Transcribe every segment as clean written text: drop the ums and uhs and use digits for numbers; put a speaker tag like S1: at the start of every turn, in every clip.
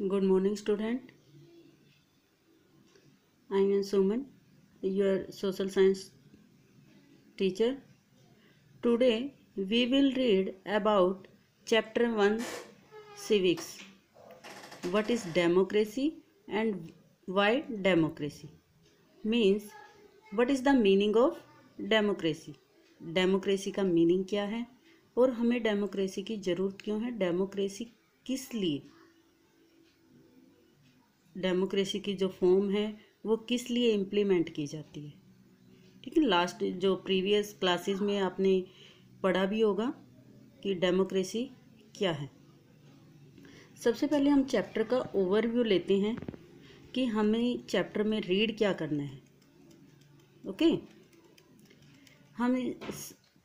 S1: Good morning, student. I am Suman, your social science teacher. Today we will read about chapter 1 civics. What is democracy and why democracy? Means what is the meaning of democracy? Democracy का meaning क्या है और हमें democracy की ज़रूरत क्यों है? Democracy किस लिए? डेमोक्रेसी की जो फॉर्म है वो किस लिए इम्प्लीमेंट की जाती है? ठीक है, लास्ट जो प्रीवियस क्लासेस में आपने पढ़ा भी होगा कि डेमोक्रेसी क्या है। सबसे पहले हम चैप्टर का ओवरव्यू लेते हैं कि हमें चैप्टर में रीड क्या करना है। ओके, हम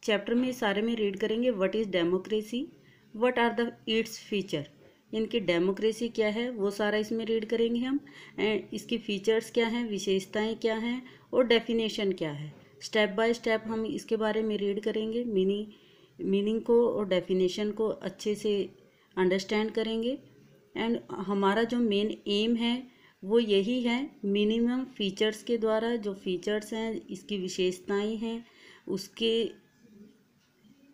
S1: चैप्टर में सारे में रीड करेंगे what is democracy, what are the its feature, इनकी डेमोक्रेसी क्या है वो सारा इसमें रीड करेंगे हम। एंड इसकी फीचर्स क्या हैं, विशेषताएं क्या हैं और डेफिनेशन क्या है। स्टेप बाय स्टेप हम इसके बारे में रीड करेंगे, मीनिंग को और डेफिनेशन को अच्छे से अंडरस्टैंड करेंगे। एंड हमारा जो मेन एम है वो यही है, मिनिमम फीचर्स के द्वारा जो फीचर्स हैं, इसकी विशेषताएं हैं, उसके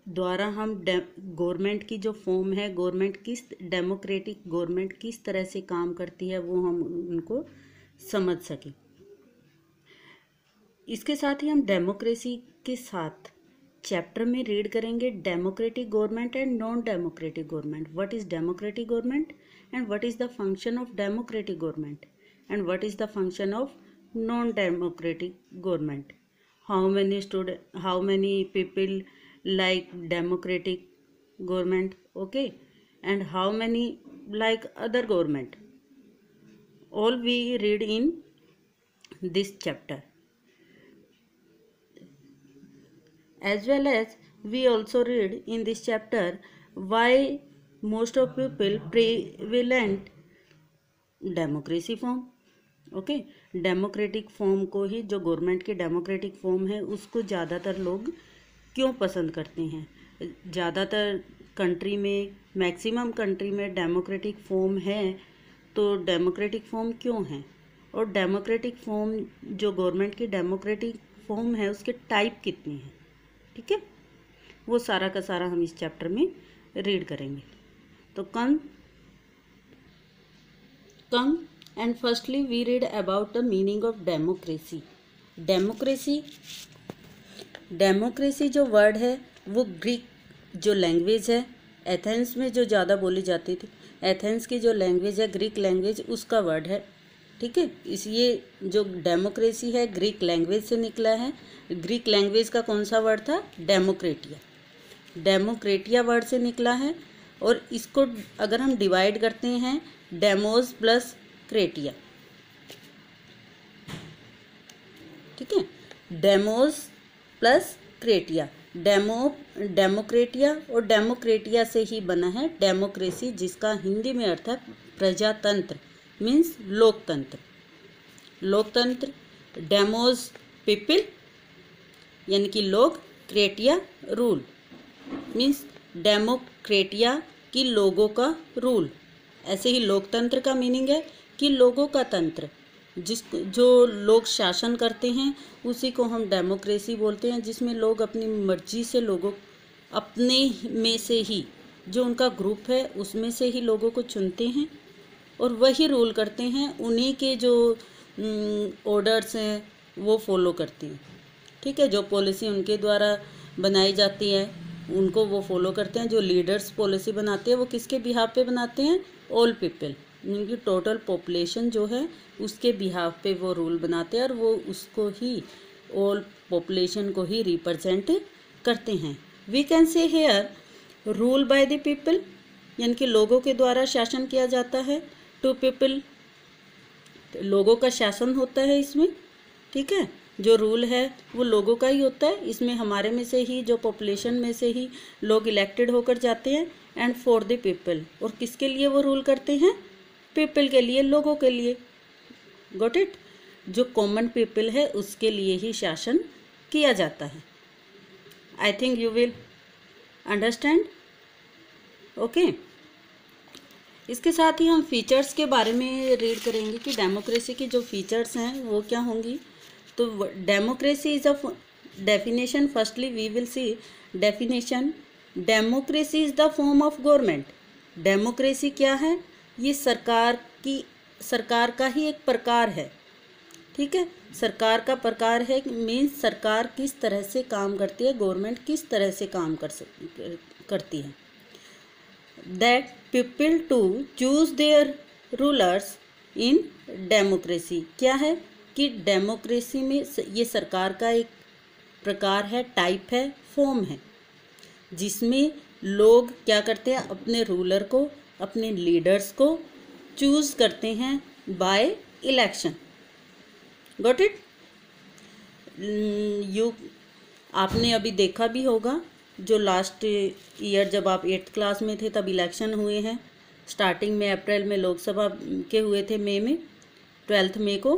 S1: द्वारा हम गवर्नमेंट की जो फॉर्म है, गवर्नमेंट किस डेमोक्रेटिक गवर्नमेंट किस तरह से काम करती है वो हम उनको समझ सकें। इसके साथ ही हम डेमोक्रेसी के साथ चैप्टर में रीड करेंगे democratic government and non democratic government. What is democratic government and what is the function of democratic government and what is the function of non democratic government. How many people like democratic government, okay, and how many like other government, all we read in this chapter. As well as we also read in this chapter why most of people prevalent democracy form, okay, democratic form को ही, जो government की democratic form है उसको ज़्यादातर लोग क्यों पसंद करते हैं। ज़्यादातर कंट्री में, मैक्सिमम कंट्री में डेमोक्रेटिक फॉर्म है, तो डेमोक्रेटिक फॉर्म क्यों है और डेमोक्रेटिक फॉर्म जो गवर्नमेंट की डेमोक्रेटिक फॉर्म है उसके टाइप कितने हैं, ठीक है, वो सारा का सारा हम इस चैप्टर में रीड करेंगे। तो come and firstly we read about the meaning of democracy. Democracy जो वर्ड है वो ग्रीक जो लैंग्वेज है, एथेंस में जो ज़्यादा बोली जाती थी, एथेंस की जो लैंग्वेज है ग्रीक लैंग्वेज, उसका वर्ड है, ठीक है। ये जो डेमोक्रेसी है ग्रीक लैंग्वेज से निकला है। ग्रीक लैंग्वेज का कौन सा वर्ड था? डेमोक्रेटिया वर्ड से निकला है। और इसको अगर हम डिवाइड करते हैं, डेमोस प्लस क्रेटिया, ठीक है, डेमोस प्लस क्रेटिया, डेमोक्रेटिया और डेमोक्रेटिया से ही बना है डेमोक्रेसी, जिसका हिंदी में अर्थ है प्रजातंत्र, मीन्स लोकतंत्र। डेमोस पीपल यानी कि लोग, क्रेटिया रूल, मीन्स डेमोक्रेटिया की लोगों का रूल। ऐसे ही लोकतंत्र का मीनिंग है कि लोगों का तंत्र, जो लोग शासन करते हैं उसी को हम डेमोक्रेसी बोलते हैं, जिसमें लोग अपनी मर्जी से, लोगों अपने में से ही, जो उनका ग्रुप है उसमें से ही लोगों को चुनते हैं और वही रूल करते हैं, उन्हीं के जो ऑर्डर्स हैं वो फॉलो करते हैं, ठीक है। जो पॉलिसी उनके द्वारा बनाई जाती है उनको वो फॉलो करते हैं। जो लीडर्स पॉलिसी बनाते हैं वो किसके बिहाफ पे बनाते हैं? ऑल पीपल, उनकी टोटल पॉपुलेशन जो है उसके बिहाफ पे वो रूल बनाते हैं और वो उसको ही, ऑल पॉपुलेशन को ही रिप्रेजेंट करते हैं। We can say here rule by the people, यानी कि लोगों के द्वारा शासन किया जाता है। टू पीपल, लोगों का शासन होता है इसमें, ठीक है। जो रूल है वो लोगों का ही होता है, इसमें हमारे में से ही, जो पॉपुलेशन में से ही लोग इलेक्टेड होकर जाते हैं। एंड फॉर द पीपल, और किसके लिए वो रूल करते हैं? पीपल के लिए, लोगों के लिए। Got it? जो कॉमन पीपल है उसके लिए ही शासन किया जाता है। I think you will understand, okay. इसके साथ ही हम फीचर्स के बारे में रीड करेंगे कि डेमोक्रेसी की जो फीचर्स हैं वो क्या होंगी। तो democracy is a definition, firstly we will see definition. Democracy is the form of government. Democracy क्या है? ये सरकार का ही एक प्रकार है, ठीक है। सरकार का प्रकार है, मीन्स सरकार किस तरह से काम करती है, गवर्नमेंट किस तरह से काम करती है। That people to choose their rulers in democracy. क्या है कि डेमोक्रेसी में ये सरकार का एक प्रकार है, टाइप है, फॉर्म है, जिसमें लोग क्या करते हैं, अपने रूलर को, अपने लीडर्स को चूज करते हैं बाय इलेक्शन। Got it? आपने अभी देखा भी होगा, जो लास्ट ईयर जब आप 8th क्लास में थे तब इलेक्शन हुए हैं। स्टार्टिंग में अप्रैल में लोकसभा के हुए थे, मई में 12 मई को।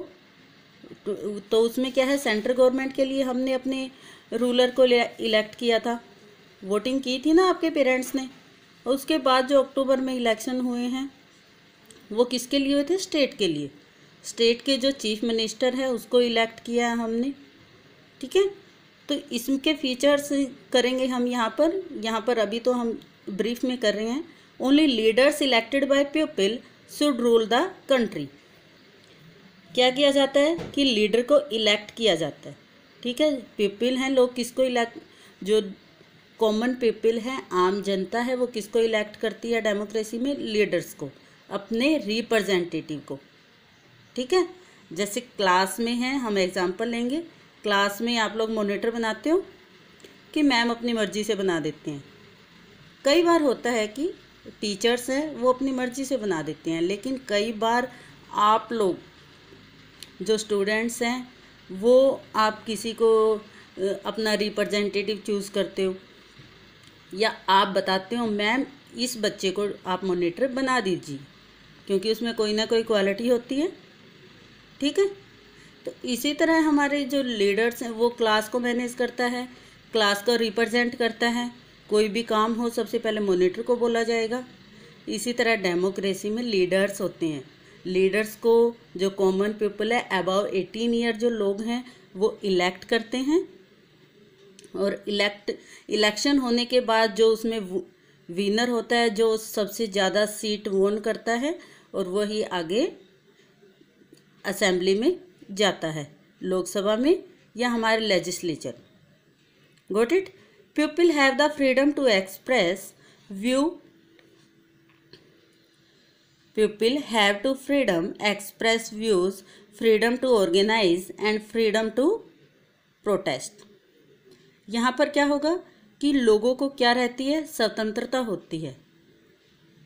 S1: तो उसमें क्या है, सेंट्रल गवर्नमेंट के लिए हमने अपने रूलर को इलेक्ट किया था, वोटिंग की थी ना आपके पेरेंट्स ने। उसके बाद जो अक्टूबर में इलेक्शन हुए हैं वो किसके लिए हुए थे? स्टेट के लिए। स्टेट के जो चीफ मिनिस्टर है उसको इलेक्ट किया है हमने, ठीक है। तो इसके फीचर्स करेंगे हम यहाँ पर अभी तो हम ब्रीफ में कर रहे हैं। Only leaders elected by people should rule the country. क्या किया जाता है कि लीडर को इलेक्ट किया जाता है, ठीक है। पीपल हैं, लोग किसको इलेक्ट, जो कॉमन पीपल है, आम जनता है, वो किसको इलेक्ट करती है डेमोक्रेसी में? लीडर्स को, अपने रिप्रेजेंटेटिव को, ठीक है। जैसे क्लास में है, हम एग्जांपल लेंगे, क्लास में आप लोग मॉनिटर बनाते हो कि मैम अपनी मर्ज़ी से बना देते हैं। कई बार होता है कि टीचर्स हैं वो अपनी मर्ज़ी से बना देते हैं, लेकिन कई बार आप लोग जो स्टूडेंट्स हैं वो आप किसी को अपना रिप्रेजेंटेटिव चूज़ करते हो, या आप बताते हो मैम इस बच्चे को आप मॉनिटर बना दीजिए, क्योंकि उसमें कोई ना कोई क्वालिटी होती है, ठीक है। तो इसी तरह हमारे जो लीडर्स हैं वो क्लास को मैनेज करता है, क्लास को रिप्रेजेंट करता है। कोई भी काम हो सबसे पहले मॉनिटर को बोला जाएगा। इसी तरह डेमोक्रेसी में लीडर्स होते हैं। लीडर्स को जो कॉमन पीपल है, अबाव 18 ईयर जो लोग हैं वो इलेक्ट करते हैं, और इलेक्शन होने के बाद जो उसमें विनर होता है, जो सबसे ज़्यादा सीट वोन करता है, और वही आगे असेंबली में जाता है, लोकसभा में या हमारे legislature. Got it? People have the freedom to express view. People have to freedom express views, freedom to organise and freedom to protest. यहाँ पर क्या होगा कि लोगों को क्या रहती है? स्वतंत्रता होती है।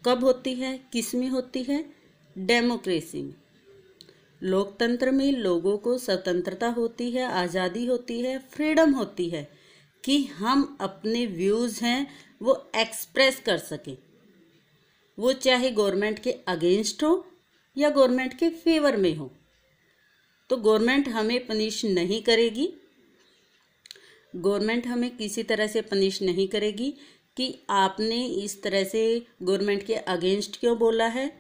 S1: कब होती है? किस में होती है? डेमोक्रेसी में। लोकतंत्र में लोगों को स्वतंत्रता होती है, आज़ादी होती है, फ्रीडम होती है कि हम अपने व्यूज़ हैं वो एक्सप्रेस कर सकें, वो चाहे गवर्नमेंट के अगेंस्ट हो या गवर्नमेंट के फेवर में हो। तो गवर्नमेंट हमें पनिश नहीं करेगी, गवर्नमेंट हमें किसी तरह से पनिश नहीं करेगी कि आपने इस तरह से गवर्नमेंट के अगेंस्ट क्यों बोला है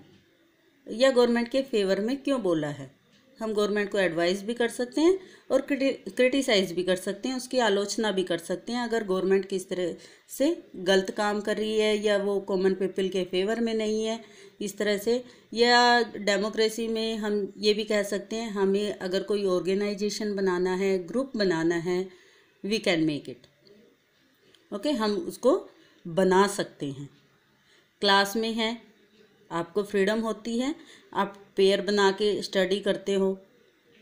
S1: या गवर्नमेंट के फेवर में क्यों बोला है। हम गवर्नमेंट को एडवाइस भी कर सकते हैं और क्रिटिसाइज़ भी कर सकते हैं, उसकी आलोचना भी कर सकते हैं अगर गवर्नमेंट किस तरह से गलत काम कर रही है या वो कॉमन पीपल के फेवर में नहीं है, इस तरह से। या डेमोक्रेसी में हम ये भी कह सकते हैं, हमें अगर कोई ऑर्गेनाइजेशन बनाना है, ग्रुप बनाना है, we can make it, okay, हम उसको बना सकते हैं। क्लास में है, आपको फ्रीडम होती है, आप पेयर बना के स्टडी करते हो।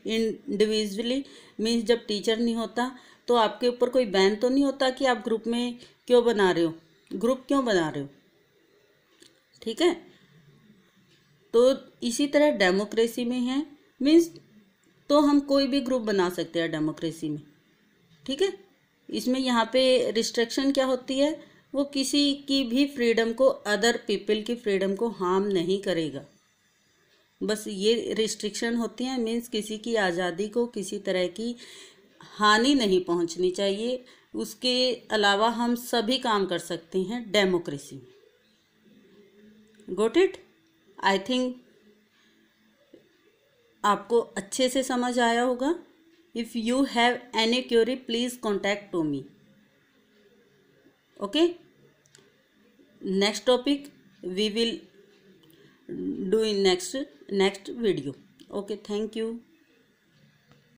S1: इंडिविजुअली मीन्स जब टीचर नहीं होता तो आपके ऊपर कोई बैन तो नहीं होता कि आप ग्रुप में क्यों बना रहे हो, ग्रुप क्यों बना रहे हो, ठीक है। तो इसी तरह डेमोक्रेसी में है, मीन्स तो हम कोई भी ग्रुप बना सकते हैं डेमोक्रेसी में, ठीक है। इसमें यहाँ पे रिस्ट्रिक्शन क्या होती है, वो किसी की भी फ्रीडम को, अदर पीपल की फ्रीडम को हार्म नहीं करेगा, बस ये रिस्ट्रिक्शन होती हैं। मीन्स किसी की आज़ादी को किसी तरह की हानि नहीं पहुंचनी चाहिए, उसके अलावा हम सभी काम कर सकते हैं डेमोक्रेसी में। Got it? आई थिंक आपको अच्छे से समझ आया होगा. If you have any query please contact to me. Okay, next topic we will do in next video. Okay, thank you.